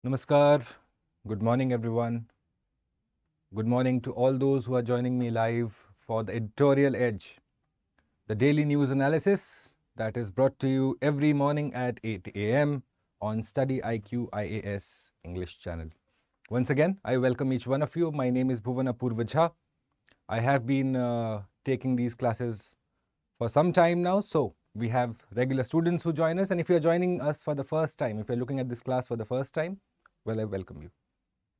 Namaskar. Good morning, everyone. Good morning to all those who are joining me live for the Editorial Edge, the daily news analysis that is brought to you every morning at 8 a.m. on StudyIQ IAS English channel. Once again, I welcome each one of you. My name is Bhuvan. I have been taking these classes for some time now, so we have regular students who join us. And if you're joining us for the first time, if you're looking at this class for the first time, well, I welcome you.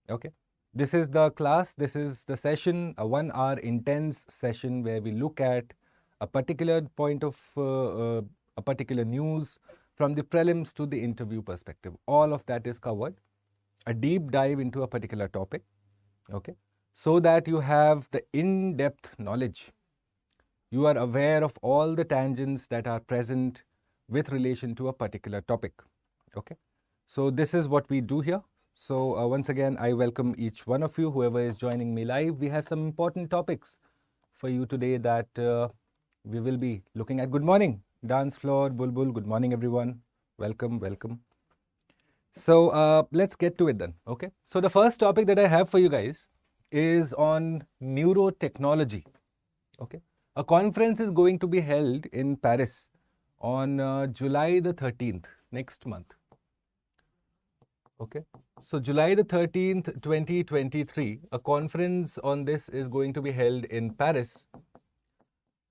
Okay. This is the class, this is the session, a 1 hour intense session where we look at a particular point of a particular news from the prelims to the interview perspective. All of that is covered. A deep dive into a particular topic. Okay. So that you have the in-depth knowledge. You are aware of all the tangents that are present with relation to a particular topic. Okay. So this is what we do here. So once again, I welcome each one of you, whoever is joining me live. We have some important topics for you today that we will be looking at. Good morning, dance floor, Bulbul. Good morning, everyone. Welcome, welcome. So let's get to it then. Okay. So the first topic that I have for you guys is on neurotechnology. Okay. A conference is going to be held in Paris on July the 13th, next month. Okay. So July the 13th, 2023, a conference on this is going to be held in Paris.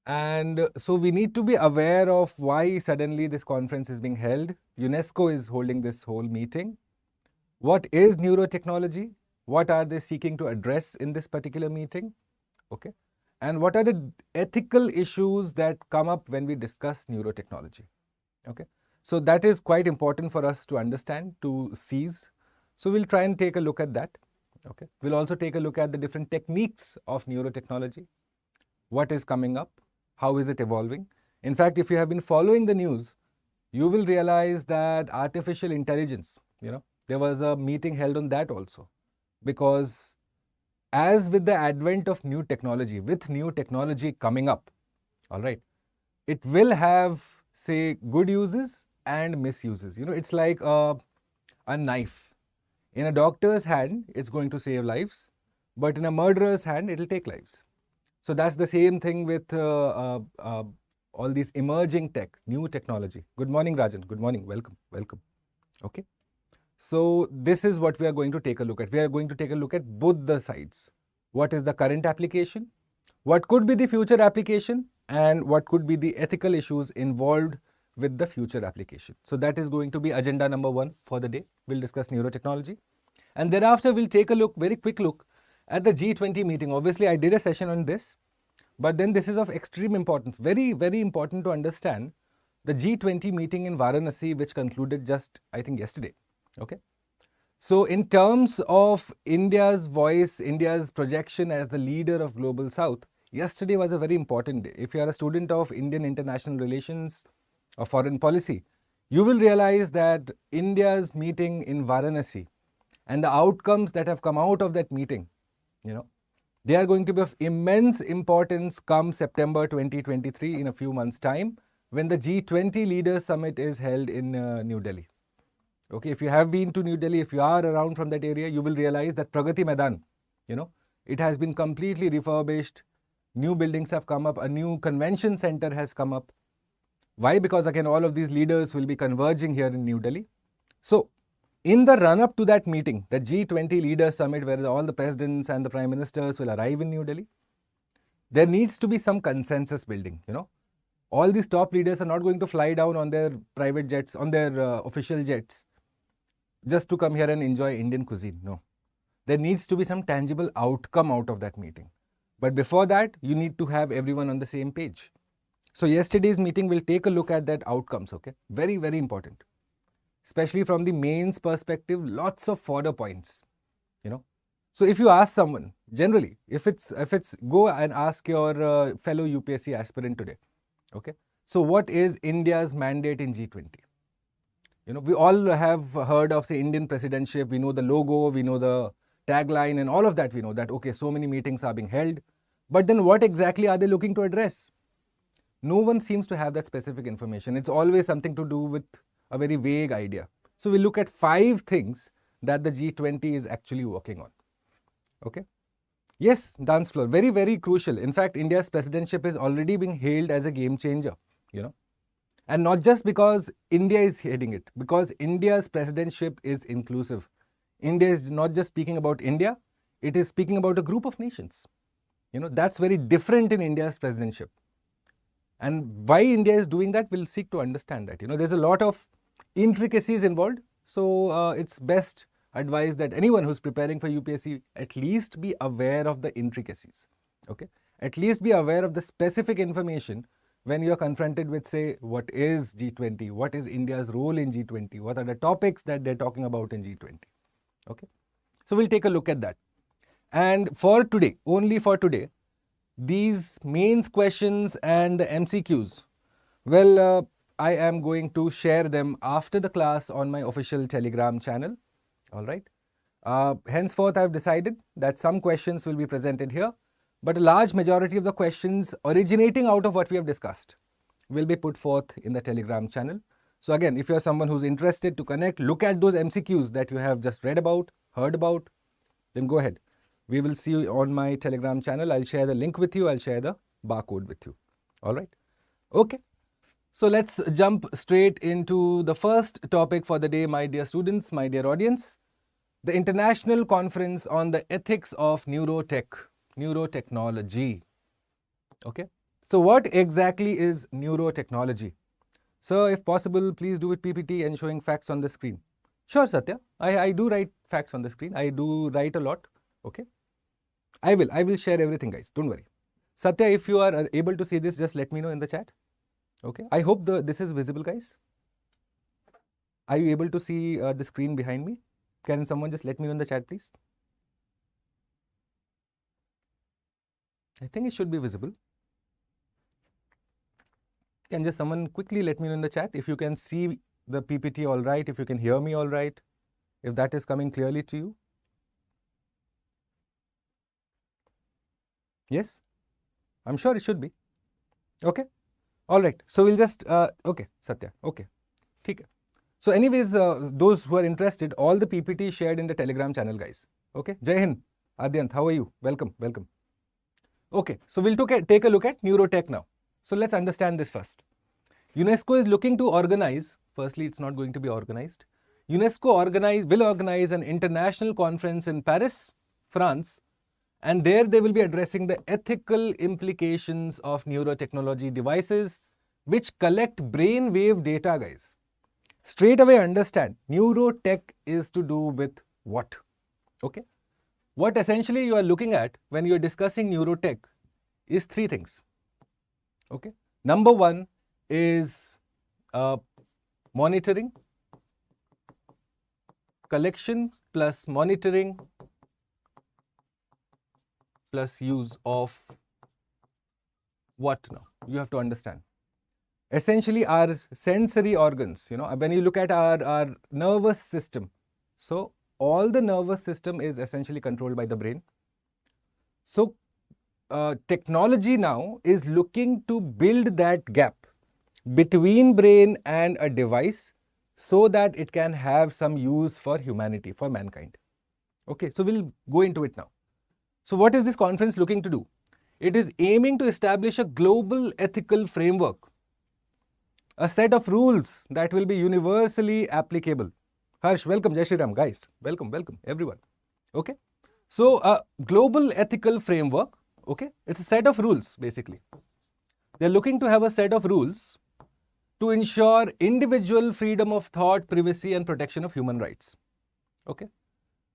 And so we need to be aware of why suddenly this conference is being held. UNESCO is holding this whole meeting. What is neurotechnology? What are they seeking to address in this particular meeting? Okay. And what are the ethical issues that come up when we discuss neurotechnology? Okay. So that is quite important for us to understand, to seize. So we'll try and take a look at that. Okay. We'll also take a look at the different techniques of neurotechnology. What is coming up? How is it evolving? In fact, if you have been following the news, you will realize that artificial intelligence, there was a meeting held on that also. Because as with the advent of new technology, with new technology coming up, all right, it will have, say, good uses and misuses. It's like a knife. In a doctor's hand, it's going to save lives, but in a murderer's hand, it'll take lives. So that's the same thing with all these emerging tech, new technology. Good morning, Rajan. Good morning. Welcome. Welcome. Okay. So this is what we are going to take a look at. We are going to take a look at both the sides. What is the current application? What could be the future application? And what could be the ethical issues involved with the future application. So that is going to be agenda number 1 for the day. We'll discuss neurotechnology. And thereafter, we'll take a look, very quick look at the G20 meeting. Obviously, I did a session on this, but then this is of extreme importance. Very, very important to understand the G20 meeting in Varanasi, which concluded just, I think, yesterday. Okay. So in terms of India's voice, India's projection as the leader of Global South, yesterday was a very important day. If you are a student of Indian international relations or foreign policy, you will realize that India's meeting in Varanasi and the outcomes that have come out of that meeting, they are going to be of immense importance come September 2023 in a few months' time when the G20 Leaders Summit is held in New Delhi. Okay, if you have been to New Delhi, if you are around from that area, you will realize that Pragati Maidan, it has been completely refurbished. New buildings have come up. A new convention center has come up. Why? Because again, all of these leaders will be converging here in New Delhi. So, in the run-up to that meeting, the G20 Leaders Summit, where all the presidents and the prime ministers will arrive in New Delhi, there needs to be some consensus building, All these top leaders are not going to fly down on their private jets, on their official jets, just to come here and enjoy Indian cuisine. No. There needs to be some tangible outcome out of that meeting. But before that, you need to have everyone on the same page. So yesterday's meeting will take a look at that outcomes, okay? Very, very important. Especially from the mains perspective, lots of further points, So if you ask someone, generally, if it's go and ask your fellow UPSC aspirant today, okay? So what is India's mandate in G20? We all have heard of, say, Indian presidency. We know the logo, we know the tagline and all of that. We know that, okay, so many meetings are being held. But then what exactly are they looking to address? No one seems to have that specific information. It's always something to do with a very vague idea. So we look at 5 things that the G20 is actually working on. Okay. Yes, dance floor, very, very crucial. In fact, India's presidentship is already being hailed as a game changer, and not just because India is heading it, because India's presidentship is inclusive. India is not just speaking about India, it is speaking about a group of nations. That's very different in India's presidentship. And why India is doing that, we'll seek to understand that. There's a lot of intricacies involved. So it's best advised that anyone who's preparing for UPSC at least be aware of the intricacies. Okay, at least be aware of the specific information when you're confronted with, say, what is G20, what is India's role in G20, what are the topics that they're talking about in G20. Okay, so we'll take a look at that. And for today, only for today, these mains questions and the MCQs, well, I am going to share them after the class on my official Telegram channel. All right. Henceforth, I've decided that some questions will be presented here, but a large majority of the questions originating out of what we have discussed will be put forth in the Telegram channel. So again, if you're someone who's interested to connect, look at those MCQs that you have just read about, heard about, then go ahead. We will see you on my Telegram channel. I'll share the link with you. I'll share the barcode with you. All right. Okay. So let's jump straight into the first topic for the day, my dear students, my dear audience. The International Conference on the Ethics of Neurotechnology. Okay. So what exactly is neurotechnology? Sir, if possible, please do it PPT and showing facts on the screen. Sure, Satya. I do write facts on the screen. I do write a lot. Okay. I will share everything, guys. Don't worry. Satya, if you are able to see this, just let me know in the chat. Okay. I hope this is visible, guys. Are you able to see the screen behind me? Can someone just let me know in the chat, please? I think it should be visible. Can just someone quickly let me know in the chat if you can see the PPT all right, if you can hear me all right, if that is coming clearly to you. Yes, I'm sure it should be. Okay. All right. So we'll just, okay, Satya. Okay. Okay. So anyways, those who are interested, all the PPT shared in the Telegram channel, guys. Okay. Jai Hind. Adyant, how are you? Welcome. Welcome. Okay. So we'll take a look at neurotech now. So let's understand this first. UNESCO is looking to organize, firstly, it's not going to be organized. UNESCO will organize an international conference in Paris, France, and there they will be addressing the ethical implications of neurotechnology devices which collect brainwave data, guys. Straight away understand, neurotech is to do with what? Okay. What essentially you are looking at when you are discussing neurotech is three things. Okay. Number one is monitoring, collection plus monitoring plus use of what now? You have to understand. Essentially our sensory organs, when you look at our nervous system. So all the nervous system is essentially controlled by the brain. So technology now is looking to build that gap between brain and a device so that it can have some use for humanity, for mankind. Okay, so we'll go into it now. So what is this conference looking to do? It is aiming to establish a global ethical framework, a set of rules that will be universally applicable. Harsh, welcome. Jai Shri Ram, guys. Welcome, welcome, everyone. Okay. So a global ethical framework, okay, it's a set of rules basically. They're looking to have a set of rules to ensure individual freedom of thought, privacy and protection of human rights. Okay.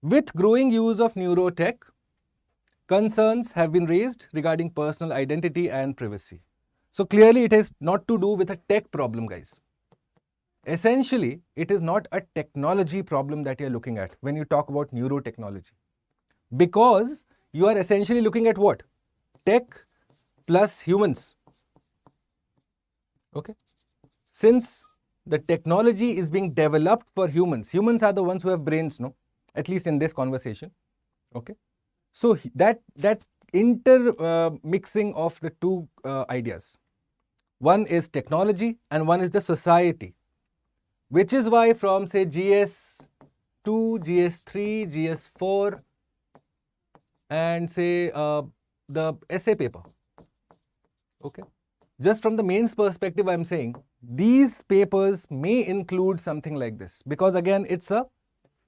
With growing use of neurotech, concerns have been raised regarding personal identity and privacy. So clearly it is not to do with a tech problem, guys. Essentially, it is not a technology problem that you're looking at when you talk about neurotechnology. Because you are essentially looking at what? Tech plus humans. Okay. Since the technology is being developed for humans, humans are the ones who have brains, no? At least in this conversation. Okay. So that intermixing of the two ideas. One is technology and one is the society. Which is why from say GS GS2, GS3, GS4, and say the essay paper. Okay. Just from the mains perspective, I'm saying these papers may include something like this, because again, it's a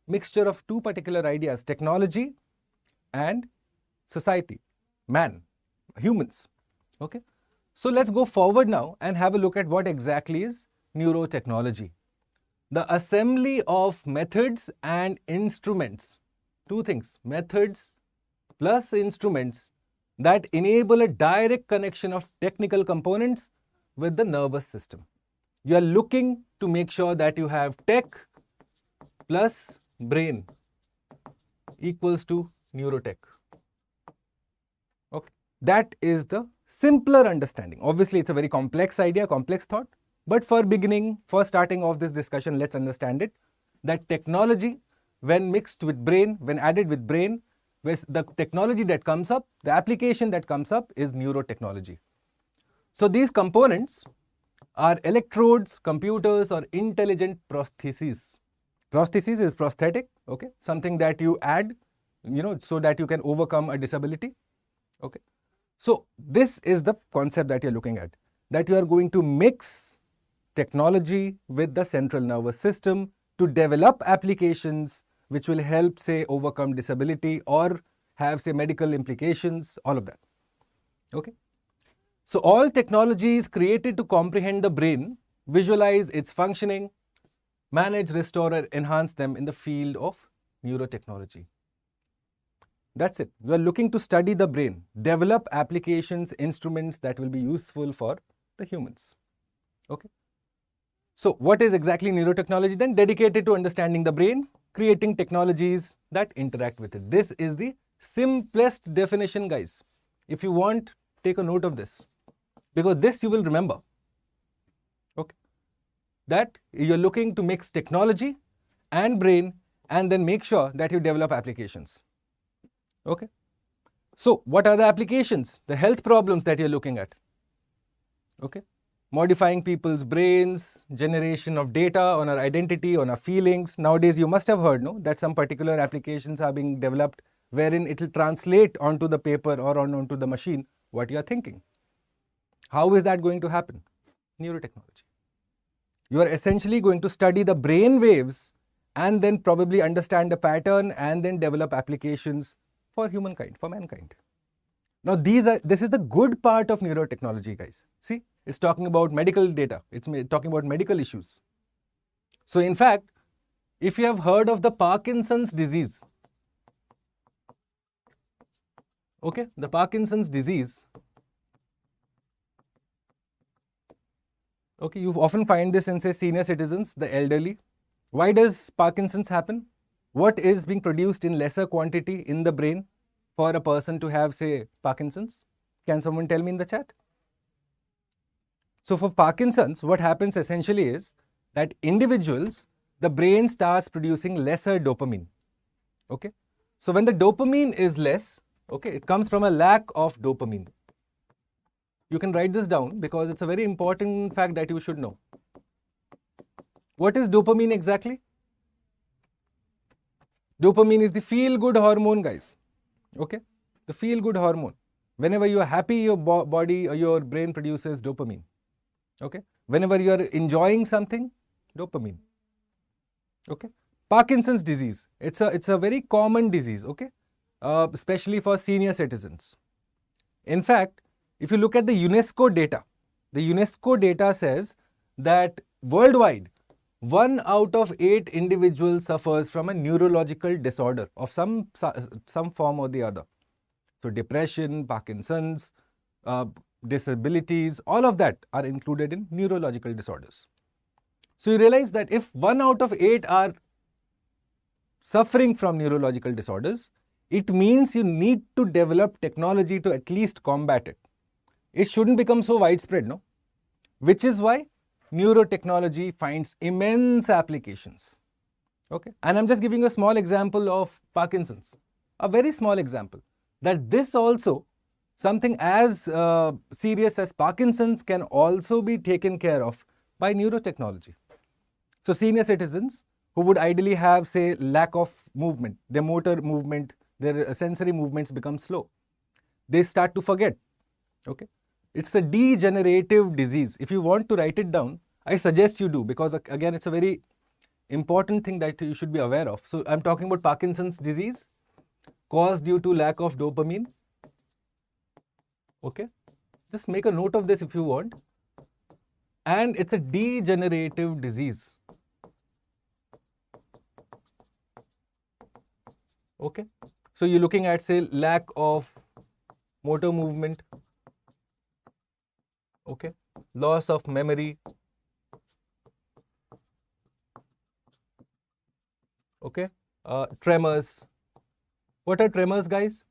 mixture of two particular ideas, technology and society, man, humans. Okay. So let's go forward now and have a look at what exactly is neurotechnology. The assembly of methods and instruments, two things, methods plus instruments that enable a direct connection of technical components with the nervous system. You are looking to make sure that you have tech plus brain equals to neurotech. Okay. That is the simpler understanding. Obviously, it's a very complex idea, complex thought. But for beginning, for starting off this discussion, let's understand it, that technology, when mixed with brain, when added with brain, with the technology that comes up, the application that comes up is neurotechnology. So these components are electrodes, computers, or intelligent prostheses. Prosthesis is prosthetic, okay, something that you add, so that you can overcome a disability, okay. So this is the concept that you're looking at, that you are going to mix technology with the central nervous system to develop applications which will help, say, overcome disability or have, say, medical implications, all of that. Okay. So all technology is created to comprehend the brain, visualize its functioning, manage, restore, or enhance them in the field of neurotechnology. That's it. You are looking to study the brain, develop applications, instruments that will be useful for the humans. Okay. So what is exactly neurotechnology then? Dedicated to understanding the brain, creating technologies that interact with it. This is the simplest definition, guys. If you want, take a note of this, because this you will remember. Okay. That you're looking to mix technology and brain and then make sure that you develop applications. Okay. So what are the applications? The health problems that you're looking at. Okay. Modifying people's brains, generation of data on our identity, on our feelings. Nowadays, you must have heard, no, that some particular applications are being developed wherein it will translate onto the paper or onto the machine what you are thinking. How is that going to happen? Neurotechnology. You are essentially going to study the brain waves and then probably understand the pattern and then develop applications for humankind, for mankind. Now, this is the good part of neurotechnology, guys. See, it's talking about medical data. It's talking about medical issues. So, in fact, if you have heard of the Parkinson's disease, okay, the Parkinson's disease, okay, you often find this in, say, senior citizens, the elderly. Why does Parkinson's happen? What is being produced in lesser quantity in the brain for a person to have, say, Parkinson's? Can someone tell me in the chat? So for Parkinson's, what happens essentially is that individuals, the brain starts producing lesser dopamine. Okay. So when the dopamine is less, okay, it comes from a lack of dopamine. You can write this down because it's a very important fact that you should know. What is dopamine exactly? Dopamine is the feel-good hormone, guys. Okay, the feel-good hormone. Whenever you are happy, your body or your brain produces dopamine. Okay, whenever you are enjoying something, dopamine. Okay, Parkinson's disease. It's a very common disease. Okay, especially for senior citizens. In fact, if you look at the UNESCO data says that worldwide, 1 out of 8 individuals suffers from a neurological disorder of some form or the other. So depression, Parkinson's, disabilities, all of that are included in neurological disorders. So you realize that if 1 out of 8 are suffering from neurological disorders, it means you need to develop technology to at least combat it. It shouldn't become so widespread, no? Which is why neurotechnology finds immense applications. Okay, and I'm just giving a small example of Parkinson's, a very small example, that this also, something as serious as Parkinson's can also be taken care of by neurotechnology. So senior citizens who would ideally have, say, lack of movement. Their motor movement, their sensory movements become slow. They start to forget. Okay, it's a degenerative disease. If you want to write it down, I suggest you do, because again, it's a very important thing that you should be aware of. So I'm talking about Parkinson's disease caused due to lack of dopamine. Okay, just make a note of this if you want. And it's a degenerative disease. Okay, so you're looking at, say, lack of motor movement. Okay, loss of memory. Okay, tremors. What are tremors, guys?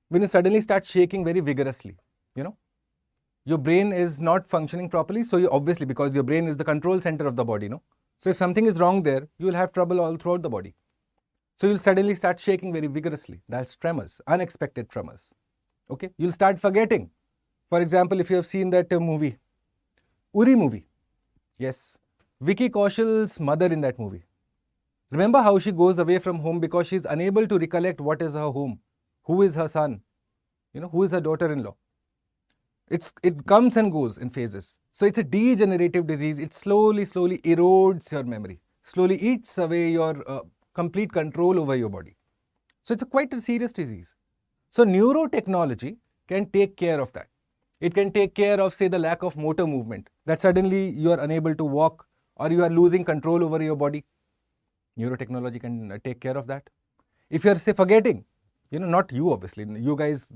When you suddenly start shaking very vigorously, your brain is not functioning properly. So you obviously, because your brain is the control center of the body, so if something is wrong there, you will have trouble all throughout the body. So you'll suddenly start shaking very vigorously. That's tremors, unexpected tremors. Okay, you'll start forgetting. For example, if you have seen that movie, Uri movie. Yes, Vicky Kaushal's mother in that movie. Remember how she goes away from home because she's unable to recollect what is her home, who is her son, who is her daughter-in-law. It comes and goes in phases. So it's a degenerative disease. It slowly erodes your memory, slowly eats away your complete control over your body. So it's quite a serious disease. So neurotechnology can take care of that. It can take care of, say, the lack of motor movement, that suddenly you are unable to walk or you are losing control over your body. Neurotechnology can take care of that. If you are, say, forgetting, not you obviously, you guys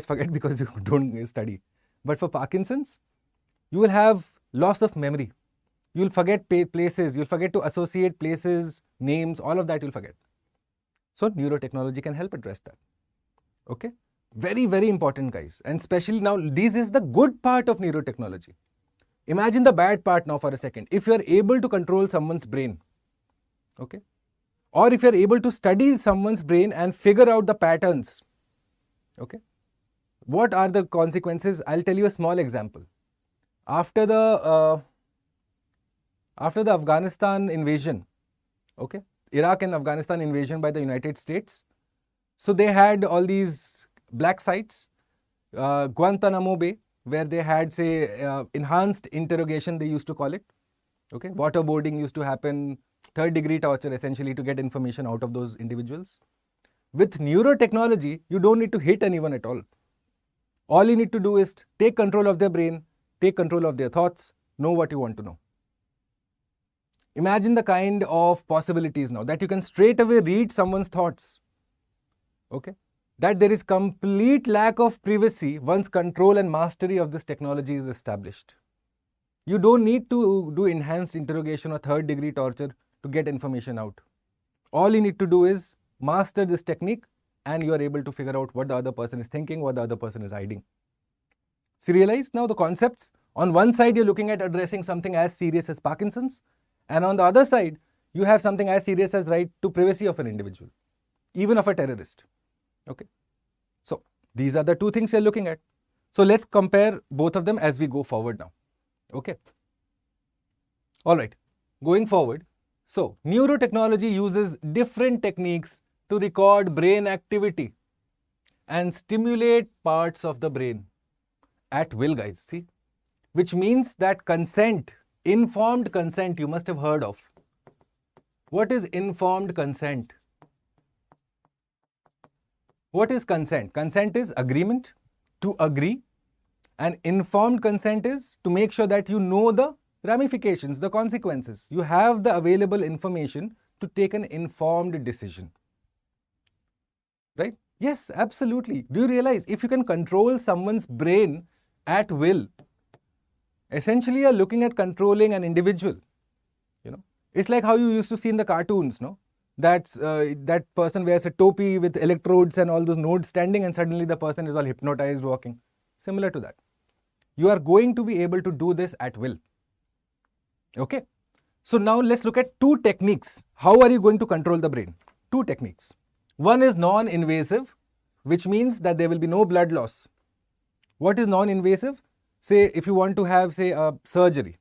forget because you don't study. But for Parkinson's, you will have loss of memory. You'll forget places, you'll forget to associate places, names, all of that you'll forget. So neurotechnology can help address that. Okay, very, very important, guys. And especially now, this is the good part of neurotechnology. Imagine the bad part now for a second. If you are able to control someone's brain, okay, or if you are able to study someone's brain and figure out the patterns, okay, what are the consequences? I'll tell you a small example. After the Afghanistan invasion, okay, Iraq and Afghanistan invasion by the United States, so they had all these black sites, Guantanamo Bay, where they had, say, enhanced interrogation, they used to call it. Okay, waterboarding used to happen, third-degree torture essentially to get information out of those individuals. With neurotechnology, you don't need to hit anyone at all. All you need to do is take control of their brain, take control of their thoughts, know what you want to know. Imagine the kind of possibilities now that you can straight away read someone's thoughts. Okay, that there is complete lack of privacy once control and mastery of this technology is established. You don't need to do enhanced interrogation or third-degree torture to get information out. All you need to do is master this technique and you are able to figure out what the other person is thinking, what the other person is hiding. So realize now the concepts. On one side, you're looking at addressing something as serious as Parkinson's, and on the other side, you have something as serious as right to privacy of an individual, even of a terrorist. Okay, so these are the two things you're looking at. So let's compare both of them as we go forward now. Okay, all right, going forward. So neurotechnology uses different techniques to record brain activity and stimulate parts of the brain at will, guys. See, which means that consent, informed consent, you must have heard of. What is informed consent? What is consent? Consent is agreement, to agree, and informed consent is to make sure that you know the ramifications, the consequences. You have the available information to take an informed decision. Right? Yes, absolutely. Do you realize if you can control someone's brain at will, essentially you're looking at controlling an individual. It's like how you used to see in the cartoons, no? That person wears a topi with electrodes and all those nodes standing, and suddenly the person is all hypnotized walking. Similar to that. You are going to be able to do this at will. Okay. So now let's look at two techniques. How are you going to control the brain? Two techniques. One is non-invasive, which means that there will be no blood loss. What is non-invasive? Say if you want to have, say, a surgery.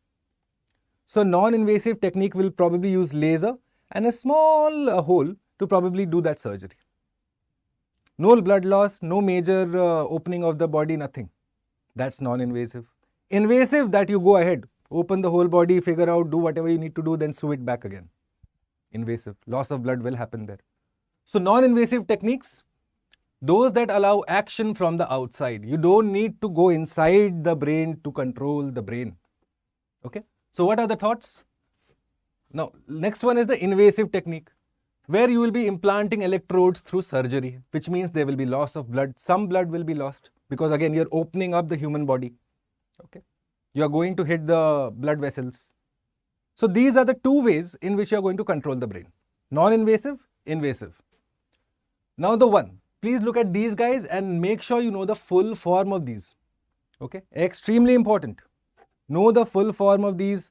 So non-invasive technique will probably use laser, and a small hole to probably do that surgery. No blood loss, no major opening of the body, nothing. That's non-invasive. Invasive, that you go ahead, open the whole body, figure out, do whatever you need to do, then sew it back again. Invasive. Loss of blood will happen there. So non-invasive techniques, those that allow action from the outside. You don't need to go inside the brain to control the brain. Okay. So what are the thoughts? Now, next one is the invasive technique, where you will be implanting electrodes through surgery, which means there will be loss of blood. Some blood will be lost because again, you're opening up the human body. Okay. You are going to hit the blood vessels. So these are the two ways in which you are going to control the brain. Non-invasive, invasive. Now the one, please look at these guys and make sure you know the full form of these. Okay, extremely important. Know the full form of these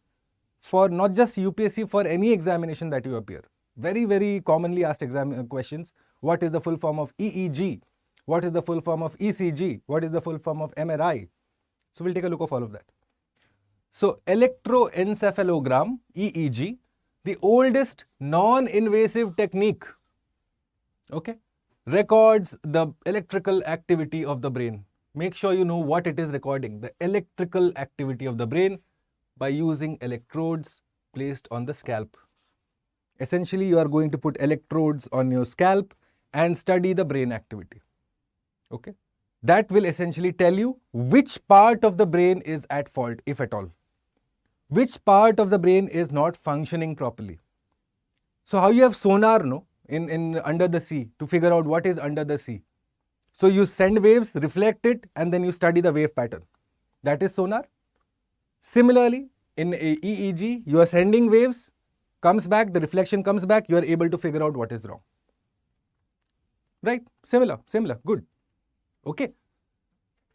for not just UPSC, for any examination that you appear. Very, very commonly asked exam questions. What is the full form of EEG? What is the full form of ECG? What is the full form of MRI? So we'll take a look of all of that. So electroencephalogram, EEG, the oldest non-invasive technique, okay, records the electrical activity of the brain. Make sure you know what it is recording, the electrical activity of the brain, by using electrodes placed on the scalp. Essentially, you are going to put electrodes on your scalp and study the brain activity. Okay, that will essentially tell you which part of the brain is at fault, if at all. Which part of the brain is not functioning properly. So how you have sonar, no, in under the sea to figure out what is under the sea. So you send waves, reflect it, and then you study the wave pattern. That is sonar. Similarly, in EEG, you are sending waves, comes back, the reflection comes back, you are able to figure out what is wrong. Right? Similar, good. Okay.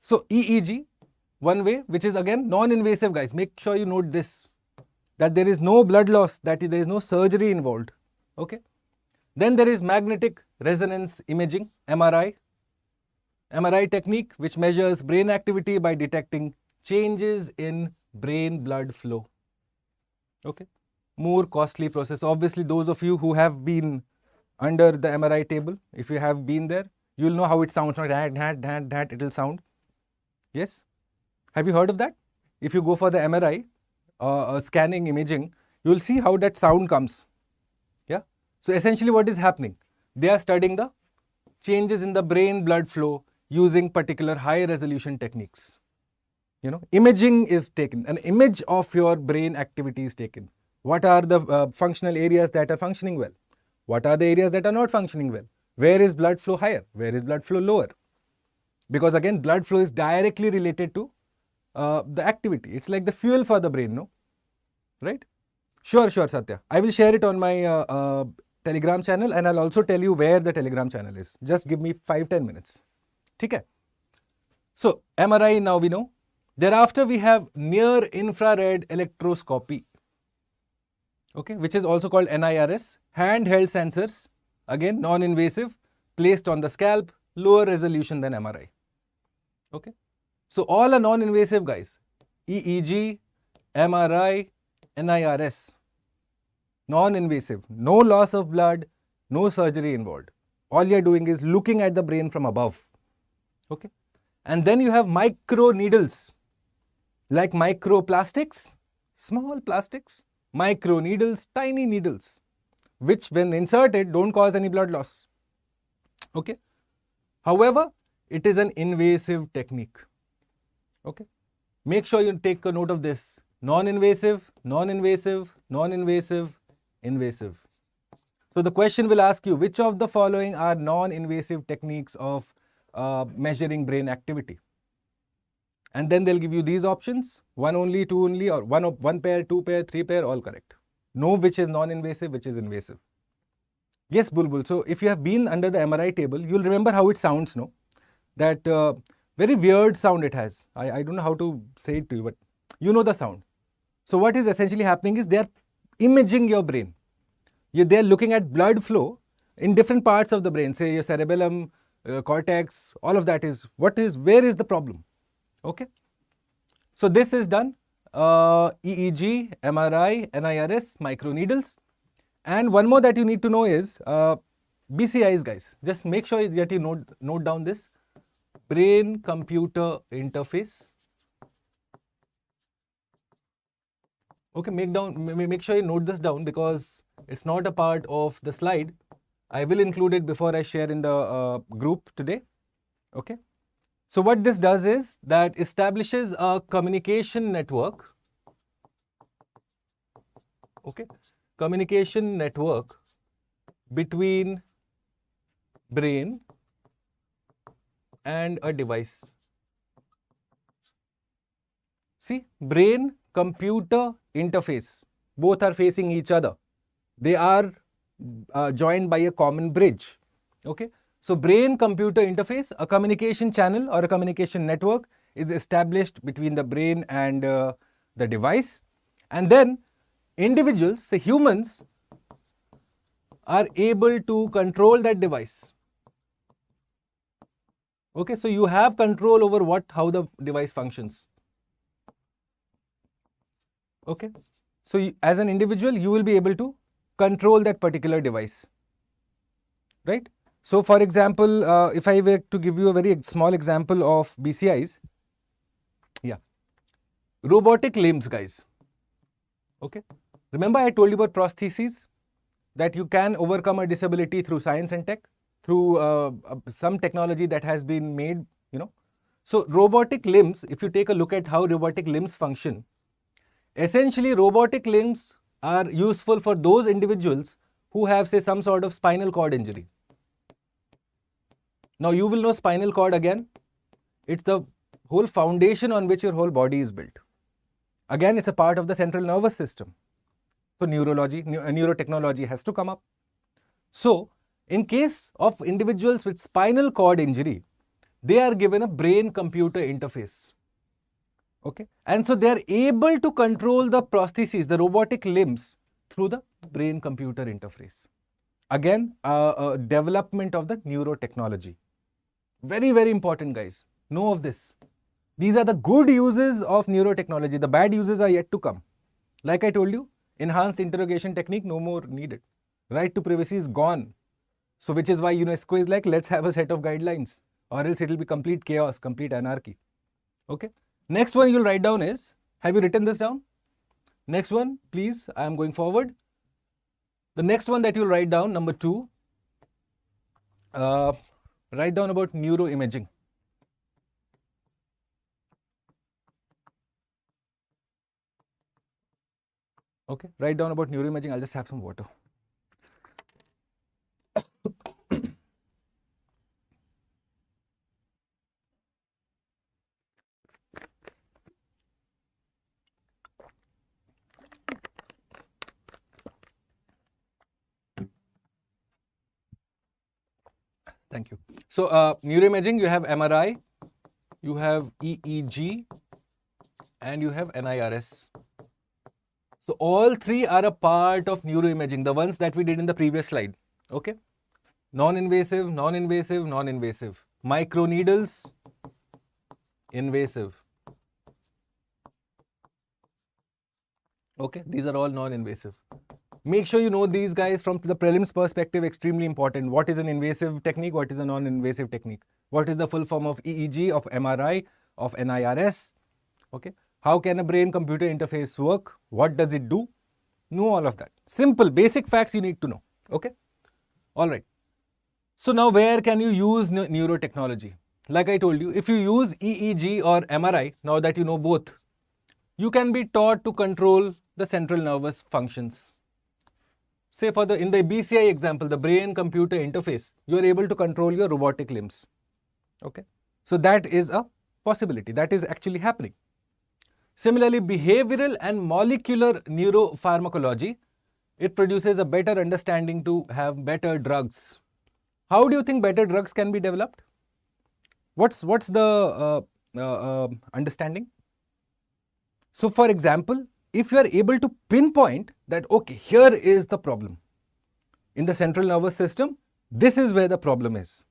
So EEG, one way, which is again non-invasive, guys. Make sure you note this, that there is no blood loss, that there is no surgery involved. Okay. Then there is magnetic resonance imaging, MRI. MRI technique, which measures brain activity by detecting changes in brain blood flow. Okay. More costly process. Obviously, those of you who have been under the MRI table, if you have been there, you will know how it sounds. It will sound. Yes. Have you heard of that? If you go for the MRI, scanning imaging, you will see how that sound comes. Yeah. So essentially what is happening? They are studying the changes in the brain blood flow using particular high resolution techniques. You know, imaging is taken, an image of your brain activity is taken. What are the functional areas that are functioning well? What are the areas that are not functioning well? Where is blood flow higher? Where is blood flow lower? Because again, blood flow is directly related to the activity. It's like the fuel for the brain, no? Right? Sure, Satya. I will share it on my Telegram channel, and I'll also tell you where the Telegram channel is. Just give me 5-10 minutes. Okay? So, MRI now we know. Thereafter, we have near infrared electroscopy, okay, which is also called NIRS. Handheld sensors, again non-invasive, placed on the scalp, lower resolution than MRI. Okay. So all are non-invasive, guys. EEG, MRI, NIRS. Non-invasive. No loss of blood, no surgery involved. All you are doing is looking at the brain from above. Okay. And then you have micro needles, like microplastics, small plastics, micro needles, tiny needles, which when inserted don't cause any blood loss. Okay. However, it is an invasive technique. Okay. Make sure you take a note of this. Non-invasive, non-invasive, non-invasive, invasive. So the question will ask you, which of the following are non-invasive techniques of measuring brain activity? And then they'll give you these options, one only, two only, or one pair, two pair, three pair, all correct. Know which is non-invasive, which is invasive. Yes, Bulbul. So if you have been under the MRI table, you'll remember how it sounds, no? That very weird sound it has. I don't know how to say it to you, but you know the sound. So what is essentially happening is they are imaging your brain. They are looking at blood flow in different parts of the brain, say your cerebellum, cortex, all of that is, where is the problem? Okay. So this is done, EEG, MRI, NIRS, microneedles. And one more that you need to know is BCIs, guys. Just make sure that you note down this brain-computer interface. Okay, make sure you note this down because it's not a part of the slide. I will include it before I share in the group today. Okay. So what this does is that establishes a communication network. Okay, communication network between brain and a device. See, brain computer interface, both are facing each other. They are joined by a common bridge. Okay, so brain computer interface, a communication channel or a communication network is established between the brain and the device, and then individuals, say humans, are able to control that device. Okay, so you have control over how the device functions. Okay, so as an individual, you will be able to control that particular device, right? So for example, if I were to give you a very small example of BCIs, yeah, robotic limbs, guys. Okay, remember I told you about prostheses, that you can overcome a disability through science and tech, through some technology that has been made, you know. So robotic limbs, if you take a look at how robotic limbs function, essentially robotic limbs are useful for those individuals who have, say, some sort of spinal cord injury. Now you will know spinal cord again. It's the whole foundation on which your whole body is built. Again, it's a part of the central nervous system. So neurotechnology has to come up. So in case of individuals with spinal cord injury, they are given a brain-computer interface. Okay, and so they are able to control the prostheses, the robotic limbs, through the brain-computer interface. Again, development of the neurotechnology. Very, very important, guys. Know of this. These are the good uses of neurotechnology. The bad uses are yet to come. Like I told you, enhanced interrogation technique, no more needed. Right to privacy is gone. So which is why UNESCO is like, let's have a set of guidelines, or else it will be complete chaos, complete anarchy. Okay. Next one you'll write down is, have you written this down? Next one, please, I am going forward. The next one that you'll write down, number 2, write down about neuroimaging. Okay, write down about neuroimaging. I'll just have some water. Thank you. So neuroimaging, you have MRI, you have EEG, and you have NIRS. So all three are a part of neuroimaging, the ones that we did in the previous slide. Okay. Non-invasive, non-invasive, non-invasive. Microneedles, invasive. Okay, these are all non-invasive. Make sure you know these guys from the prelims perspective, extremely important. What is an invasive technique? What is a non-invasive technique? What is the full form of EEG, of MRI, of NIRS? Okay. How can a brain-computer interface work? What does it do? Know all of that. Simple, basic facts you need to know. Okay. All right. So now where can you use neurotechnology? Like I told you, if you use EEG or MRI, now that you know both, you can be taught to control the central nervous functions. Say in the BCI example, the brain-computer interface, you are able to control your robotic limbs. Okay. So that is a possibility. That is actually happening. Similarly, behavioral and molecular neuropharmacology, it produces a better understanding to have better drugs. How do you think better drugs can be developed? What's the understanding? So for example, if you are able to pinpoint that, okay, here is the problem. In the central nervous system, this is where the problem is.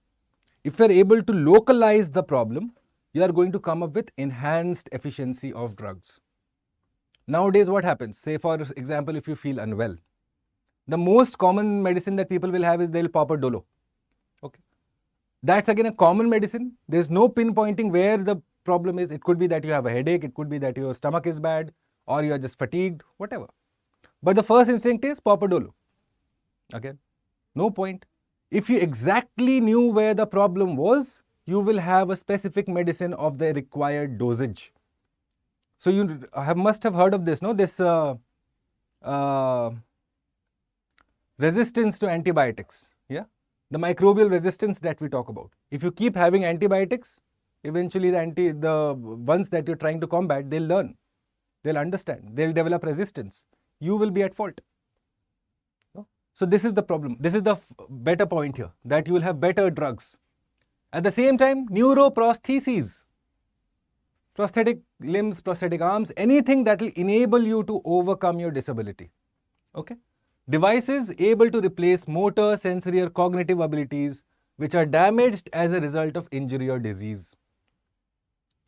If you are able to localize the problem, you are going to come up with enhanced efficiency of drugs. Nowadays, what happens? Say, for example, if you feel unwell, The most common medicine that people will have is they'll pop a dolo. Okay. That's again a common medicine. There's no pinpointing where the problem is. It could be that you have a headache, it could be that your stomach is bad, or you are just fatigued, whatever. But the first instinct is pop a dolo. Again, no point. If you exactly knew where the problem was, you will have a specific medicine of the required dosage. So you must have heard of this, no? This resistance to antibiotics, yeah? The microbial resistance that we talk about. If you keep having antibiotics, eventually the ones that you're trying to combat, they'll learn, they'll understand, they'll develop resistance. You will be at fault. So this is the problem. This is the better point here, that you will have better drugs. At the same time, neuroprostheses, prosthetic limbs, prosthetic arms, anything that will enable you to overcome your disability. Okay? Devices able to replace motor, sensory or cognitive abilities which are damaged as a result of injury or disease.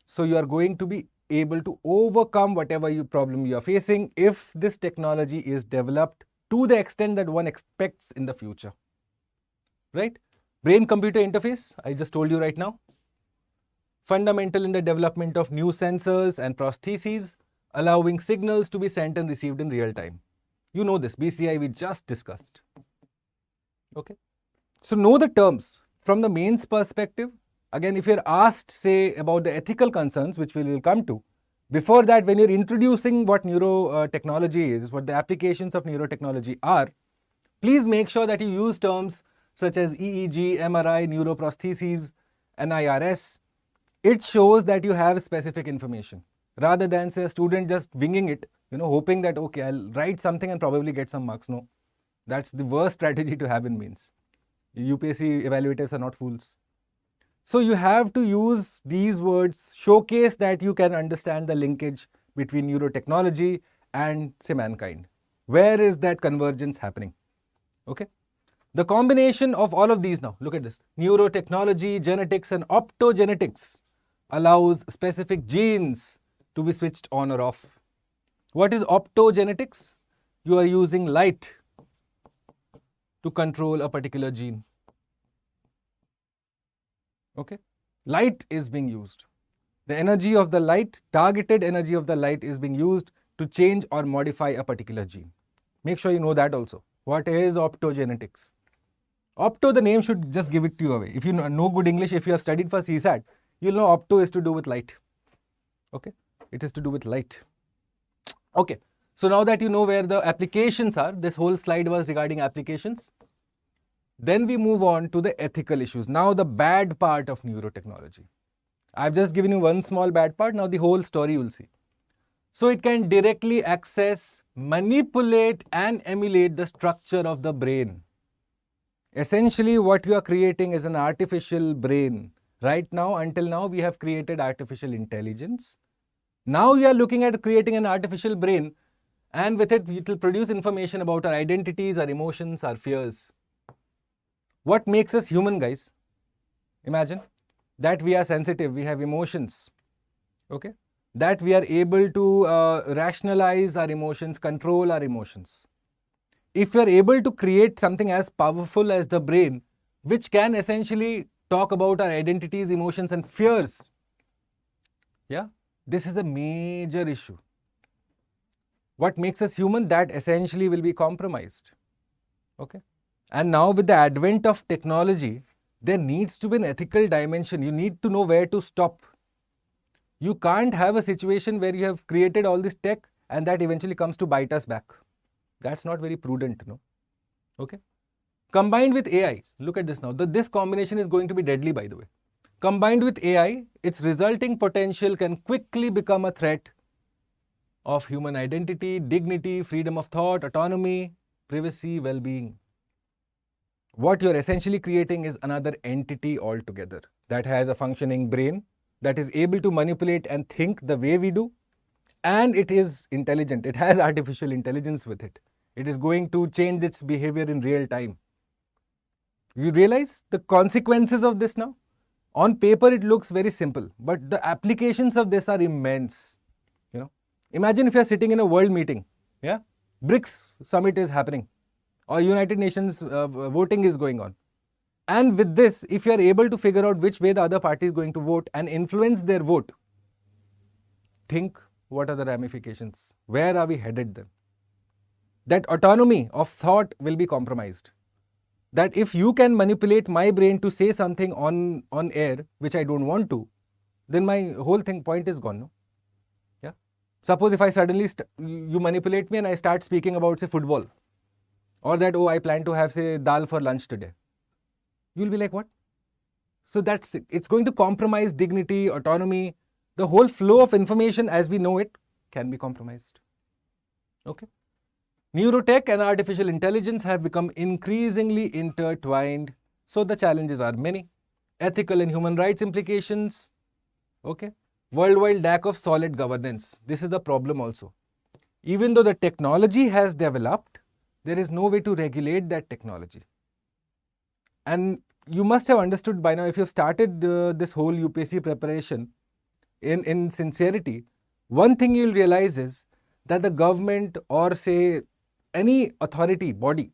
So you are going to be able to overcome whatever problem you are facing if this technology is developed to the extent that one expects in the future. Right? Brain-computer interface, I just told you right now. Fundamental in the development of new sensors and prostheses, allowing signals to be sent and received in real time. You know this, BCI we just discussed. Okay. So know the terms. From the mains perspective, again, if you're asked, say, about the ethical concerns, which we will come to, before that, when you're introducing what neurotechnology is, what the applications of neurotechnology are, please make sure that you use terms such as EEG, MRI, neuroprostheses, NIRS. It shows that you have specific information, rather than, say, a student just winging it, hoping that, okay, I'll write something and probably get some marks. No, that's the worst strategy to have in mains. UPSC evaluators are not fools. So you have to use these words, showcase that you can understand the linkage between neurotechnology and, say, mankind. Where is that convergence happening? Okay. The combination of all of these now, look at this, neurotechnology, genetics and optogenetics allows specific genes to be switched on or off. What is optogenetics? You are using light to control a particular gene. Okay, light is being used. The energy of the light, targeted energy of the light is being used to change or modify a particular gene. Make sure you know that also. What is optogenetics? Opto, the name should just give it to you away. If you know good English, if you have studied for CSAT, you'll know opto is to do with light. Okay, it is to do with light. Okay, so now that you know where the applications are, this whole slide was regarding applications. Then we move on to the ethical issues. Now the bad part of neurotechnology. I've just given you one small bad part. Now the whole story you will see. So it can directly access, manipulate and emulate the structure of the brain. Essentially what you are creating is an artificial brain. Right now, until now, we have created artificial intelligence. Now you are looking at creating an artificial brain, and with it, it will produce information about our identities, our emotions, our fears. What makes us human, guys? Imagine that we are sensitive, we have emotions, okay? That we are able to rationalize our emotions, control our emotions. If you are able to create something as powerful as the brain, which can essentially talk about our identities, emotions and fears, yeah, this is a major issue. What makes us human? That essentially will be compromised, okay? And now with the advent of technology, there needs to be an ethical dimension. You need to know where to stop. You can't have a situation where you have created all this tech and that eventually comes to bite us back. That's not very prudent, no? Okay. Combined with AI, look at this now. This combination is going to be deadly, by the way. Combined with AI, its resulting potential can quickly become a threat of human identity, dignity, freedom of thought, autonomy, privacy, well-being. What you're essentially creating is another entity altogether that has a functioning brain, that is able to manipulate and think the way we do, and it is intelligent. It has artificial intelligence with it. It is going to change its behavior in real time. You realize the consequences of this now? On paper, it looks very simple, but the applications of this are immense. Imagine if you're sitting in a world meeting, yeah? BRICS summit is happening. or United Nations voting is going on. And with this, if you are able to figure out which way the other party is going to vote and influence their vote, think what are the ramifications? Where are we headed then? That autonomy of thought will be compromised. That if you can manipulate my brain to say something on air, which I don't want to, then my whole point is gone, no? Yeah. Suppose if I suddenly, you manipulate me and I start speaking about, say, football, or that, oh, I plan to have, say, dal for lunch today. You'll be like, what? So that's it. It's going to compromise dignity, autonomy. The whole flow of information as we know it can be compromised. Okay. Neurotech and artificial intelligence have become increasingly intertwined. So the challenges are many. Ethical and human rights implications. Okay. Worldwide lack of solid governance. This is the problem also. Even though the technology has developed, there is no way to regulate that technology. And you must have understood by now, if you've started this whole UPSC preparation in sincerity, one thing you'll realize is that the government, or say any authority, body,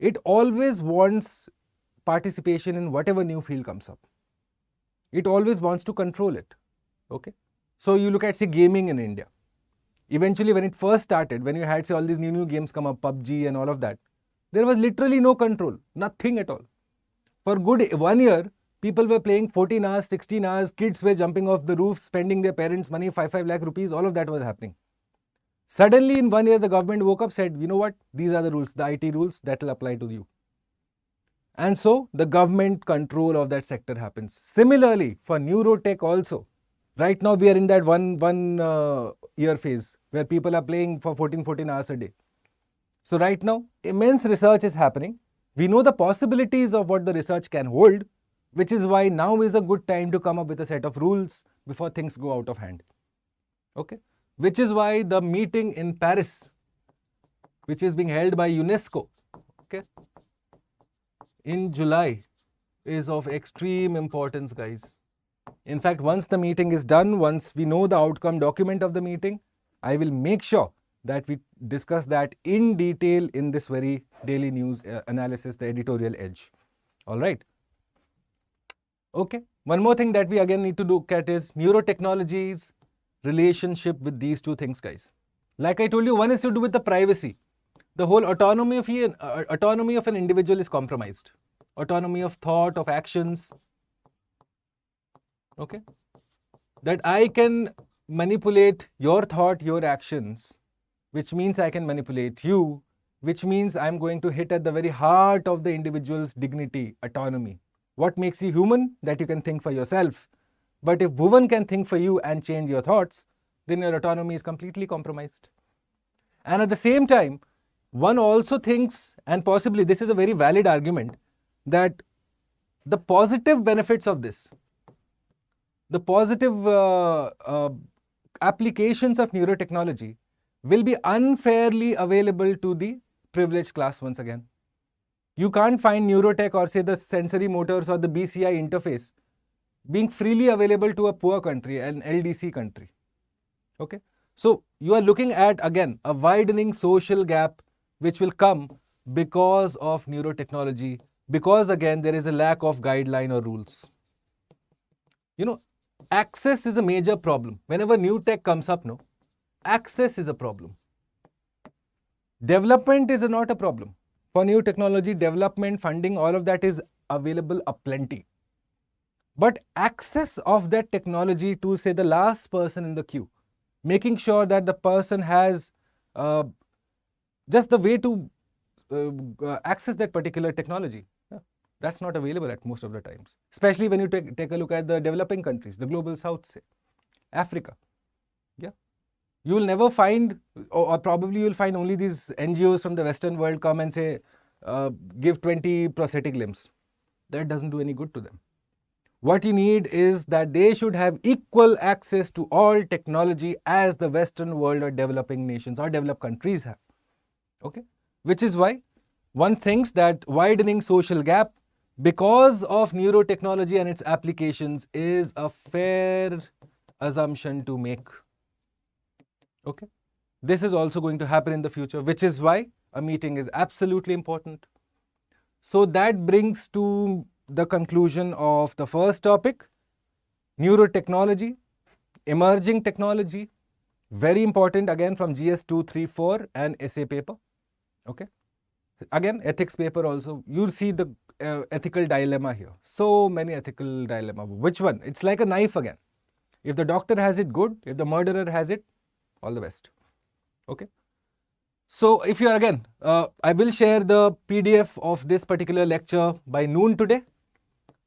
it always wants participation in whatever new field comes up. It always wants to control it. Okay. So you look at, say, gaming in India. Eventually, when it first started, when you had, say, all these new games come up, PUBG and all of that, there was literally no control, nothing at all. For good 1 year, people were playing 14 hours, 16 hours, kids were jumping off the roof, spending their parents' money, 5 lakh rupees, all of that was happening. Suddenly, in 1 year, the government woke up, said, you know what, these are the rules, the IT rules, that will apply to you. And so, the government control of that sector happens. Similarly, for neurotech also, right now we are in that one year phase where people are playing for 14 hours a day. So right now, immense research is happening. We know the possibilities of what the research can hold, which is why now is a good time to come up with a set of rules before things go out of hand. Okay? Which is why the meeting in Paris, which is being held by UNESCO, okay, in July, is of extreme importance, guys. In fact, once the meeting is done, once we know the outcome document of the meeting, I will make sure that we discuss that in detail in this very daily news analysis, the editorial edge. All right. Okay. One more thing that we again need to look at is neurotechnology's relationship with these two things, guys. Like I told you, one is to do with the privacy. The whole autonomy of an individual is compromised. Autonomy of thought, of actions. Okay. That I can manipulate your thought, your actions, which means I can manipulate you, which means I'm going to hit at the very heart of the individual's dignity, autonomy. What makes you human? That you can think for yourself. But if Bhuvan can think for you and change your thoughts, then your autonomy is completely compromised. And at the same time, one also thinks, and possibly this is a very valid argument, that the positive benefits of this, the positive applications of neurotechnology will be unfairly available to the privileged class once again. You can't find neurotech or say the sensory motors or the BCI interface being freely available to a poor country, an LDC country. Okay. So you are looking at, again, a widening social gap which will come because of neurotechnology, because again there is a lack of guideline or rules. Access is a major problem. Whenever new tech comes up, access is a problem. Development is not a problem. For new technology, development, funding, all of that is available aplenty. But access of that technology to, say, the last person in the queue, making sure that the person has just the way to access that particular technology, that's not available at most of the times. Especially when you take a look at the developing countries, the global south, say, Africa. Yeah. You will never find, or probably you will find only these NGOs from the Western world come and say, give 20 prosthetic limbs. That doesn't do any good to them. What you need is that they should have equal access to all technology as the Western world or developing nations or developed countries have. Okay? Which is why one thinks that widening social gap because of neurotechnology and its applications is a fair assumption to make. Okay? This is also going to happen in the future, which is why a meeting is absolutely important. So that brings to the conclusion of the first topic, neurotechnology, emerging technology, very important again from GS 234 and essay paper. Okay. Again, ethics paper also. You see the ethical dilemma here. So many ethical dilemma. Which one? It's like a knife again. If the doctor has it, good. If the murderer has it, all the best. Okay. So if you are again, I will share the PDF of this particular lecture by noon today.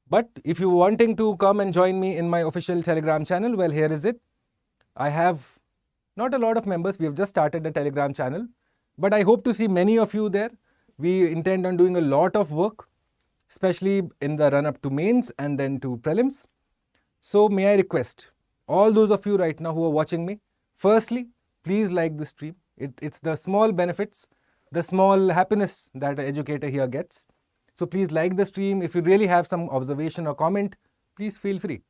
But if you wanting to come and join me in my official Telegram channel, well, here is it. I have not a lot of members. We have just started a Telegram channel, but I hope to see many of you there. We intend on doing a lot of work, especially in the run-up to mains and then to prelims. So may I request all those of you right now who are watching me, firstly, please like the stream. It's the small benefits, the small happiness that an educator here gets. So please like the stream. If you really have some observation or comment, please feel free.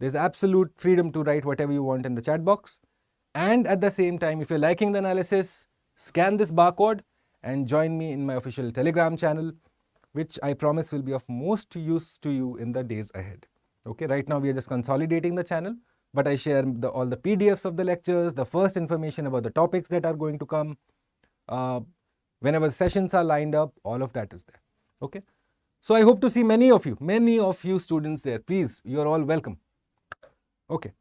There's absolute freedom to write whatever you want in the chat box. And at the same time, if you're liking the analysis, scan this barcode and join me in my official Telegram channel, which I promise will be of most use to you in the days ahead. Okay, right now we are just consolidating the channel, but I share all the PDFs of the lectures, the first information about the topics that are going to come. Whenever sessions are lined up, all of that is there. Okay, so I hope to see many of you students there. Please, you are all welcome. Okay,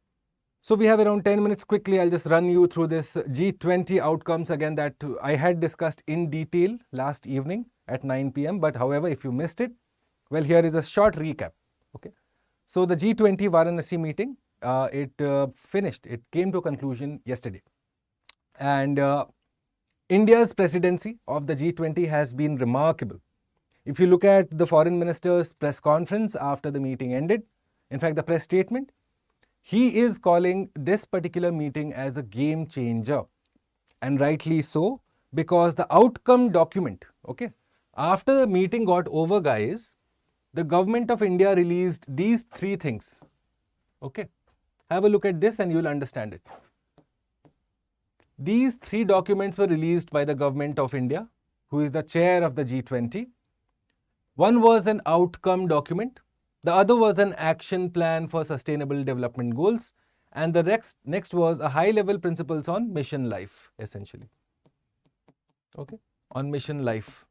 so we have around 10 minutes. Quickly, I'll just run you through this G20 outcomes again that I had discussed in detail last evening at 9 p.m. But however, if you missed it, well, here is a short recap. Okay, so the G20 Varanasi meeting, it finished. It came to a conclusion yesterday. And India's presidency of the G20 has been remarkable. If you look at the foreign minister's press conference after the meeting ended, in fact, the press statement, he is calling this particular meeting as a game changer. And rightly so, because the outcome document, okay, after the meeting got over, guys, the government of India released these three things. Okay, have a look at this and you'll understand it. These three documents were released by the government of India, who is the chair of the G20. One was an outcome document. The other was an action plan for sustainable development goals. And the next was a high-level principles on mission life, essentially. Okay, on mission life.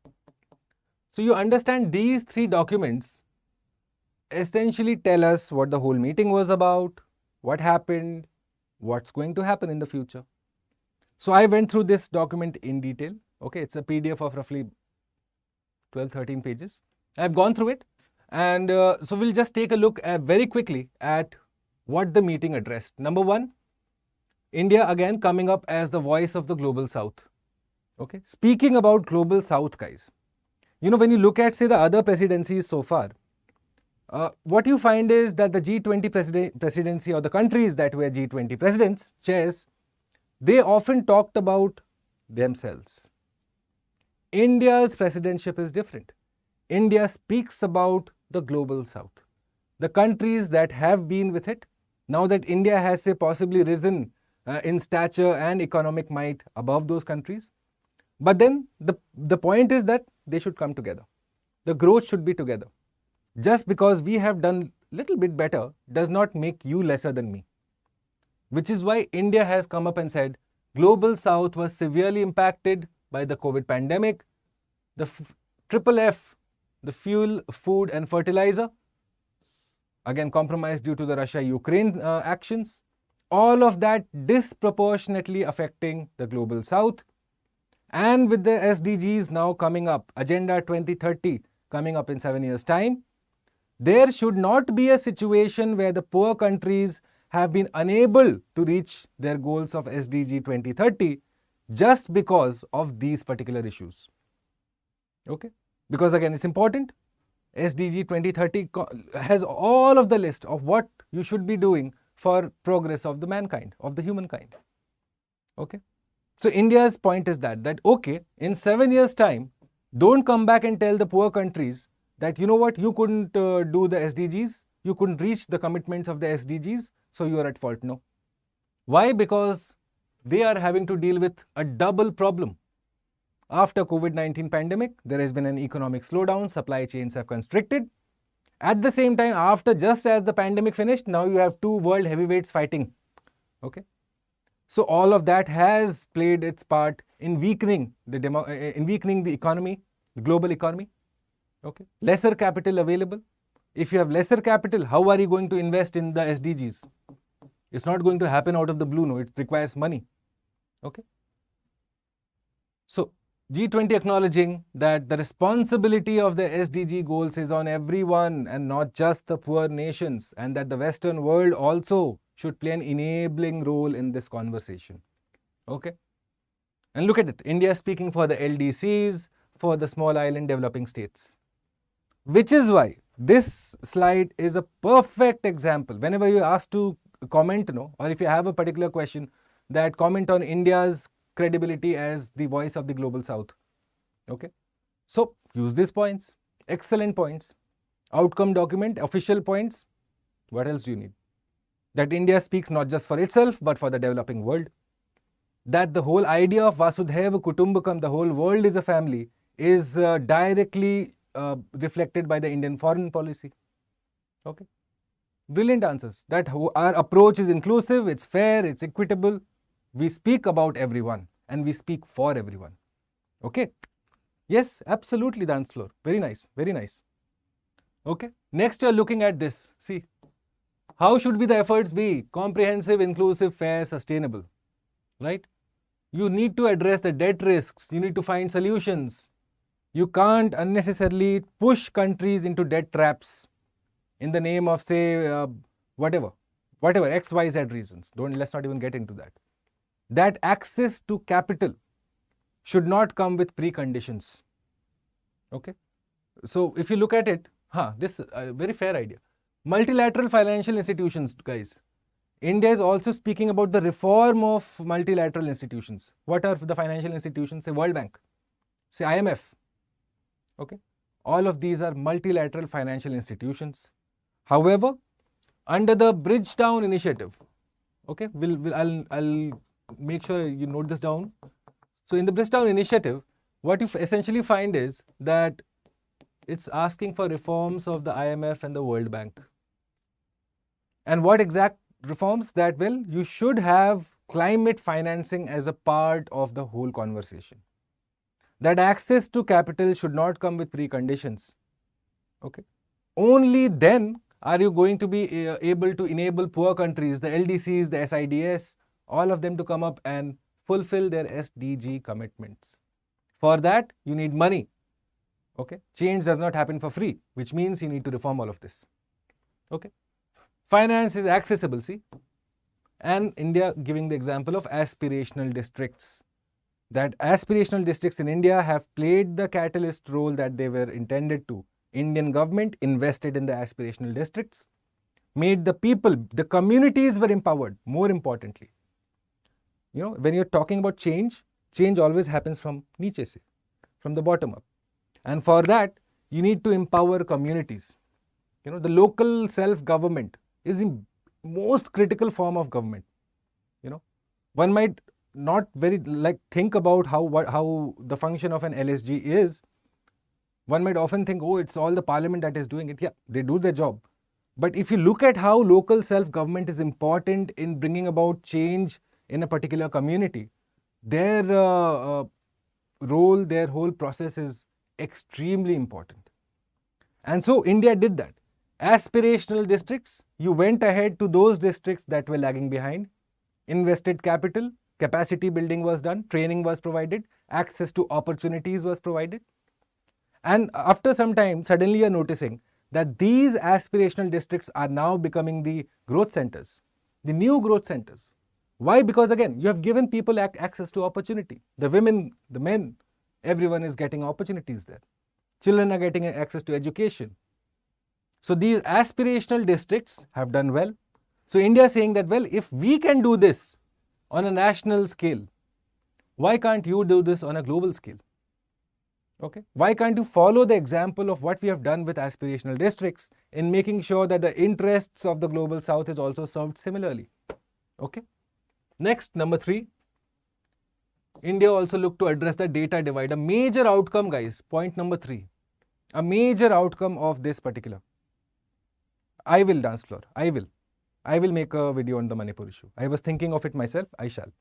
So you understand these three documents essentially tell us what the whole meeting was about, what happened, what's going to happen in the future. So I went through this document in detail. Okay, it's a PDF of roughly 12-13 pages. I've gone through it. And so we'll just take a look very quickly at what the meeting addressed. Number one, India again coming up as the voice of the Global South. Okay, speaking about Global South, guys, when you look at, say, the other presidencies so far, what you find is that the G20 presidency or the countries that were G20 presidents, chairs, they often talked about themselves. India's presidentship is different. India speaks about the Global South, the countries that have been with it. Now that India has, say, possibly risen in stature and economic might above those countries. But then the point is that they should come together. The growth should be together. Just because we have done a little bit better does not make you lesser than me. Which is why India has come up and said, Global South was severely impacted by the COVID pandemic. The triple F, the fuel, food and fertilizer, again compromised due to the Russia-Ukraine actions. All of that disproportionately affecting the Global South. And with the SDGs now coming up, Agenda 2030 coming up in 7 years' time, there should not be a situation where the poor countries have been unable to reach their goals of SDG 2030 just because of these particular issues. Okay? Because again, it's important. SDG 2030 has all of the list of what you should be doing for progress of the mankind, of the humankind. Okay? So India's point is that okay, in 7 years' time, don't come back and tell the poor countries that, you know what, you couldn't do the SDGs, you couldn't reach the commitments of the SDGs, so you are at fault. No. Why? Because they are having to deal with a double problem. After COVID-19 pandemic, there has been an economic slowdown, supply chains have constricted. At the same time, just as the pandemic finished, now you have two world heavyweights fighting. Okay. So all of that has played its part in weakening the economy, the global economy. Okay. Lesser capital available. If you have lesser capital, how are you going to invest in the SDGs? It's not going to happen out of the blue, no. It requires money. Okay. So G20 acknowledging that the responsibility of the SDG goals is on everyone and not just the poor nations, and that the Western world also should play an enabling role in this conversation. Okay. And look at it. India is speaking for the LDCs, for the small island developing states. Which is why this slide is a perfect example. Whenever you are asked to comment, or if you have a particular question, that comment on India's credibility as the voice of the global south. Okay. So use these points. Excellent points. Outcome document, official points. What else do you need? That India speaks not just for itself, but for the developing world. That the whole idea of Vasudhaiva Kutumbakam, the whole world is a family, is directly reflected by the Indian foreign policy. Okay. Brilliant answers. That our approach is inclusive, it's fair, it's equitable. We speak about everyone and we speak for everyone. Okay. Yes, absolutely, dance floor. Very nice. Very nice. Okay. Next, you're looking at this. See, how should be the efforts be? Comprehensive, inclusive, fair, sustainable. Right? You need to address the debt risks. You need to find solutions. You can't unnecessarily push countries into debt traps in the name of, say, whatever, X, Y, Z reasons. Let's not even get into that. That access to capital should not come with preconditions. Okay. So if you look at it, this is a very fair idea. Multilateral financial institutions, guys. India is also speaking about the reform of multilateral institutions. What are the financial institutions? Say World Bank, say IMF. Okay. All of these are multilateral financial institutions. However, under the Bridgetown initiative, okay, I'll make sure you note this down. So in the Bridgetown initiative, what you essentially find is that it's asking for reforms of the IMF and the World Bank. And what exact reforms? That, well, you should have climate financing as a part of the whole conversation. That access to capital should not come with preconditions. Okay. Only then are you going to be able to enable poor countries, the LDCs, the SIDS, all of them to come up and fulfill their SDG commitments. For that, you need money. Okay. Change does not happen for free, which means you need to reform all of this. Okay. Finance is accessible, see. And India giving the example of aspirational districts. That aspirational districts in India have played the catalyst role that they were intended to. Indian government invested in the aspirational districts, made the people, the communities were empowered, more importantly. When you're talking about change, change always happens from niche se, from the bottom up. And for that, you need to empower communities. The local self-government is the most critical form of government. One might not think about how the function of an LSG is. One might often think, it's all the parliament that is doing it. Yeah, they do their job. But if you look at how local self-government is important in bringing about change in a particular community, their role, their whole process is extremely important. And so India did that. Aspirational districts, you went ahead to those districts that were lagging behind, invested capital, capacity building was done, training was provided, access to opportunities was provided. And after some time, suddenly you're noticing that these aspirational districts are now becoming the growth centers, the new growth centers. Why? Because again, you have given people access to opportunity. The women, the men, everyone is getting opportunities there. Children are getting access to education. So these aspirational districts have done well. So India is saying that, well, if we can do this on a national scale, why can't you do this on a global scale? Okay. Why can't you follow the example of what we have done with aspirational districts in making sure that the interests of the global south is also served similarly? Okay. Next, number 3. India also looked to address the data divide. A major outcome, guys, point number 3. A major outcome of this particular. I will dance floor. I will make a video on the Manipur issue. I was thinking of it myself. I shall.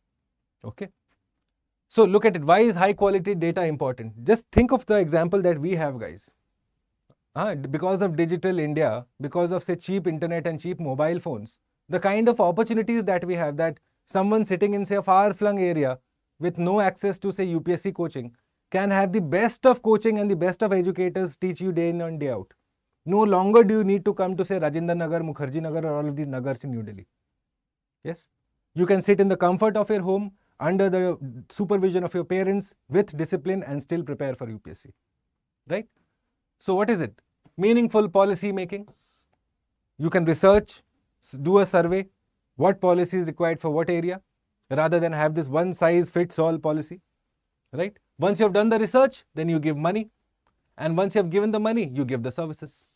Okay. So look at it. Why is high quality data important? Just think of the example that we have, guys. Because of digital India, because of say cheap internet and cheap mobile phones, the kind of opportunities that we have, that someone sitting in say a far-flung area with no access to say UPSC coaching can have the best of coaching and the best of educators teach you day in and day out. No longer do you need to come to say Rajendra Nagar, Mukherjee Nagar or all of these nagars in New Delhi. Yes, you can sit in the comfort of your home under the supervision of your parents with discipline and still prepare for UPSC, right? So what is it? Meaningful policy making. You can research, do a survey, what policy is required for what area, rather than have this one size fits all policy, right? Once you have done the research, then you give money. And once you have given the money, you give the services.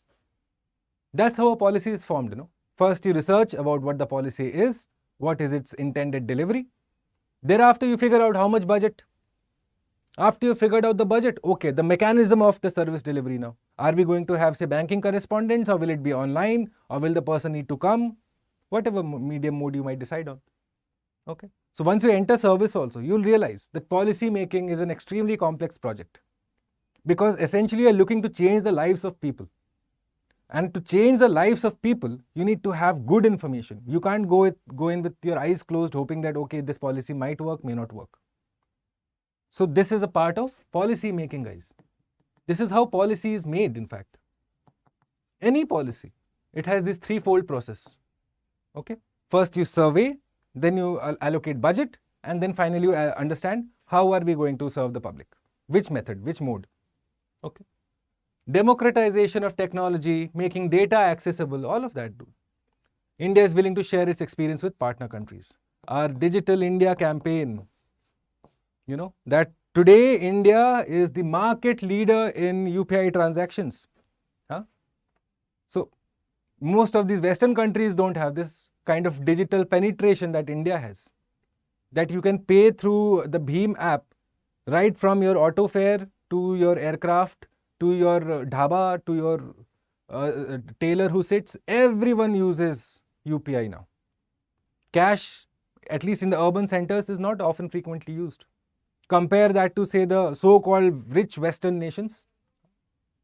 That's how a policy is formed, you know. First, you research about what the policy is, what is its intended delivery. Thereafter, you figure out how much budget. After you figured out the budget, okay, the mechanism of the service delivery now. Are we going to have, say, banking correspondence, or will it be online, or will the person need to come? Whatever medium mode you might decide on. Okay. So once you enter service also, you'll realize that policy making is an extremely complex project. Because essentially you're looking to change the lives of people. And to change the lives of people, you need to have good information. You can't go in with your eyes closed hoping that, okay, this policy might work, may not work. So this is a part of policy making, guys. This is how policy is made, in fact. Any policy, it has this threefold process. Okay. First you survey, then you allocate budget, and then finally you understand how are we going to serve the public. Which method, which mode. Okay. Democratization of technology, making data accessible, all of that. India is willing to share its experience with partner countries. Our Digital India campaign, you know, that today India is the market leader in UPI transactions. So most of these Western countries don't have this kind of digital penetration that India has. That you can pay through the Bheem app right from your auto fare to your aircraft, to your dhaba, to your tailor who sits. Everyone uses UPI now. Cash, at least in the urban centers, is not often frequently used. Compare that to say the so-called rich Western nations.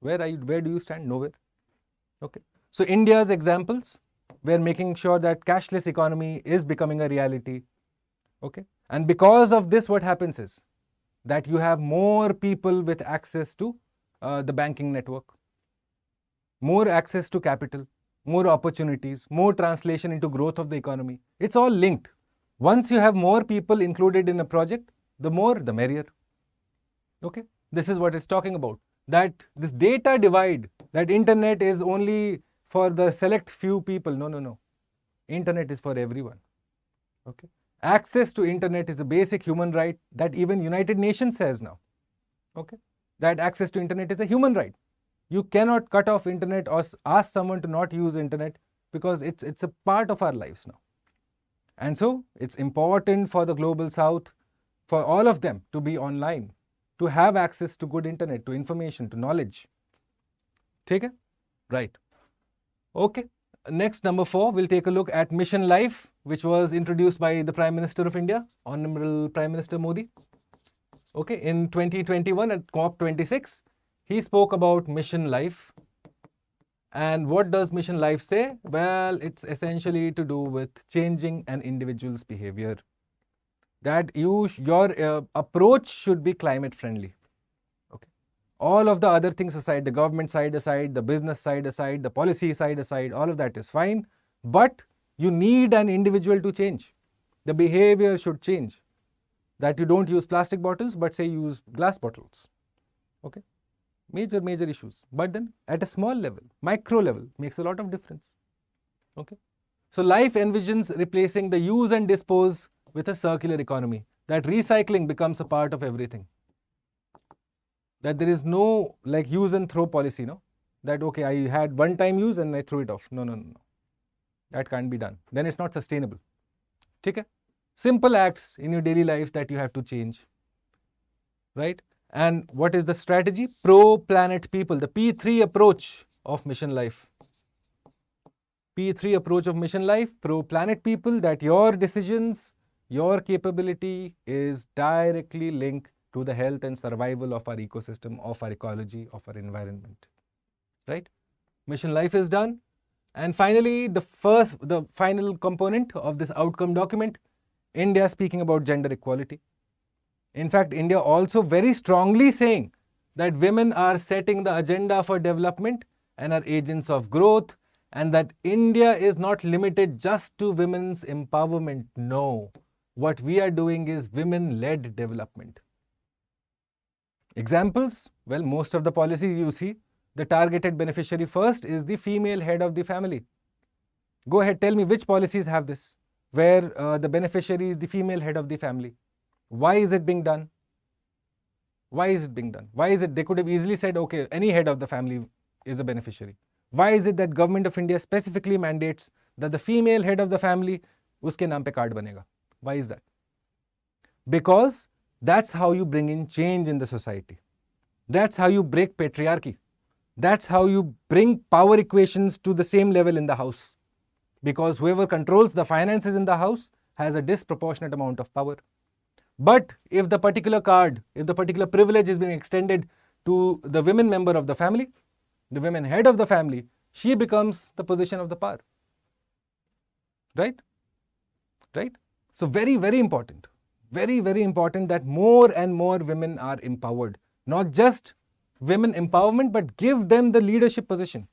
Where do you stand? Nowhere. Okay. So India's examples, we're making sure that cashless economy is becoming a reality. Okay. And because of this, what happens is that you have more people with access to the banking network, more access to capital, more opportunities, more translation into growth of the economy. It's all linked. Once you have more people included in a project, the more, the merrier. Okay. This is what it's talking about. That this data divide, that internet is only for the select few people. No. Internet is for everyone. Okay. Access to internet is a basic human right that even United Nations says now. Okay. That access to internet is a human right. You cannot cut off internet or ask someone to not use internet because it's a part of our lives now. And so it's important for the global south, for all of them to be online, to have access to good internet, to information, to knowledge. Take it? Right. Okay. Next, number 4, we'll take a look at Mission Life, which was introduced by the Prime Minister of India, Honorable Prime Minister Modi. Okay, in 2021 at COP26, he spoke about Mission Life. And what does Mission Life say? Well, it's essentially to do with changing an individual's behavior. That your approach should be climate friendly. Okay. All of the other things aside, the government side aside, the business side aside, the policy side aside, all of that is fine. But you need an individual to change. The behavior should change. That you don't use plastic bottles, but say use glass bottles. Okay. Major issues. But then at a small level, micro level, makes a lot of difference. Okay. So life envisions replacing the use and dispose with a circular economy. That recycling becomes a part of everything. That there is no like use and throw policy, no? That okay, I had one time use and I threw it off. No. That can't be done. Then it's not sustainable. Okay? Simple acts in your daily life that you have to change. right? And what is the strategy? Pro-planet people, the P3 approach of mission life. P3 approach of mission life, pro-planet people, that your decisions, your capability is directly linked to the health and survival of our ecosystem, of our ecology, of our environment, right? Mission life is done. And finally, the final component of this outcome document, India speaking about gender equality. In fact, India also very strongly saying that women are setting the agenda for development and are agents of growth, and that India is not limited just to women's empowerment. No, what we are doing is women-led development. Examples? Well, most of the policies you see, the targeted beneficiary first is the female head of the family. Go ahead, tell me which policies have this, where the beneficiary is the female head of the family. Why is it being done? Why is it being done? Why is it? They could have easily said, okay, any head of the family is a beneficiary. Why is it that Government of India specifically mandates that the female head of the family, uske naam pe card banega? Why is that? Because that's how you bring in change in the society. That's how you break patriarchy. That's how you bring power equations to the same level in the house. Because whoever controls the finances in the house has a disproportionate amount of power. But if the particular card, if the particular privilege is being extended to the women member of the family, the women head of the family, she becomes the position of the power. Right? Right? So very, very important. Very, very important that more and more women are empowered. Not just women empowerment, but give them the leadership position.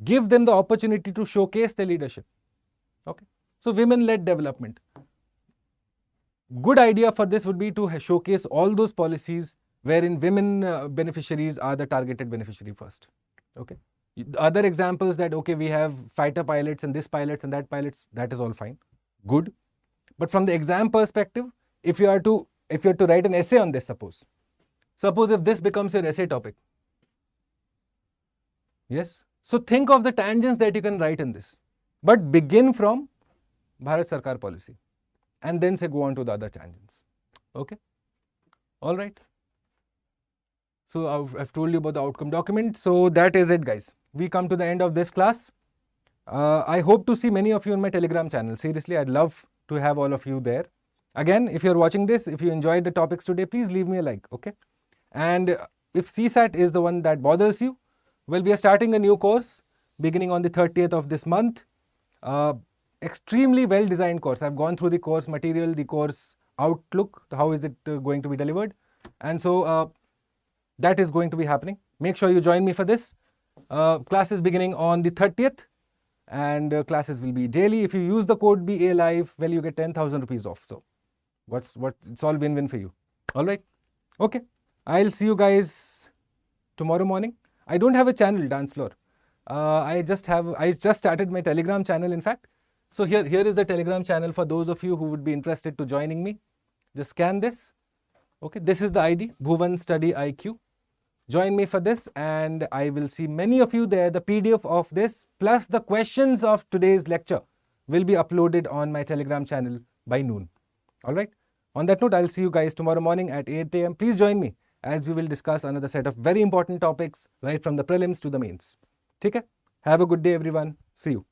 Give them the opportunity to showcase their leadership. Okay? So women-led development. Good idea for this would be to showcase all those policies wherein women beneficiaries are the targeted beneficiary first. Okay. Other examples that, okay, we have fighter pilots and this pilots and that pilots, that is all fine. Good. But from the exam perspective, if you are to write an essay on this, suppose if this becomes your essay topic. Yes. So think of the tangents that you can write in this. But begin from Bharat Sarkar policy. And then say go on to the other tangents. Okay? All right. So I've told you about the outcome document. So that is it, guys. We come to the end of this class. I hope to see many of you on my Telegram channel. Seriously, I'd love to have all of you there. Again, if you're watching this, if you enjoyed the topics today, please leave me a like. Okay? And if CSAT is the one that bothers you, well, we are starting a new course beginning on the 30th of this month. Extremely well-designed course. I've gone through the course material, the course outlook, how is it going to be delivered. And so that is going to be happening. Make sure you join me for this. Classes beginning on the 30th and classes will be daily. If you use the code BA Live, well, you get 10,000 rupees off. So it's all win-win for you. All right. Okay. I'll see you guys tomorrow morning. I don't have a channel, Dance Floor. I just started my Telegram channel, in fact. So here is the Telegram channel for those of you who would be interested to joining me. Just scan this. Okay, this is the ID, Bhuvan StudyIQ. Join me for this and I will see many of you there. The PDF of this plus the questions of today's lecture will be uploaded on my Telegram channel by noon. All right. On that note, I'll see you guys tomorrow morning at 8 AM. Please join me as we will discuss another set of very important topics right from the prelims to the mains. Okay? Have a good day, everyone. See you.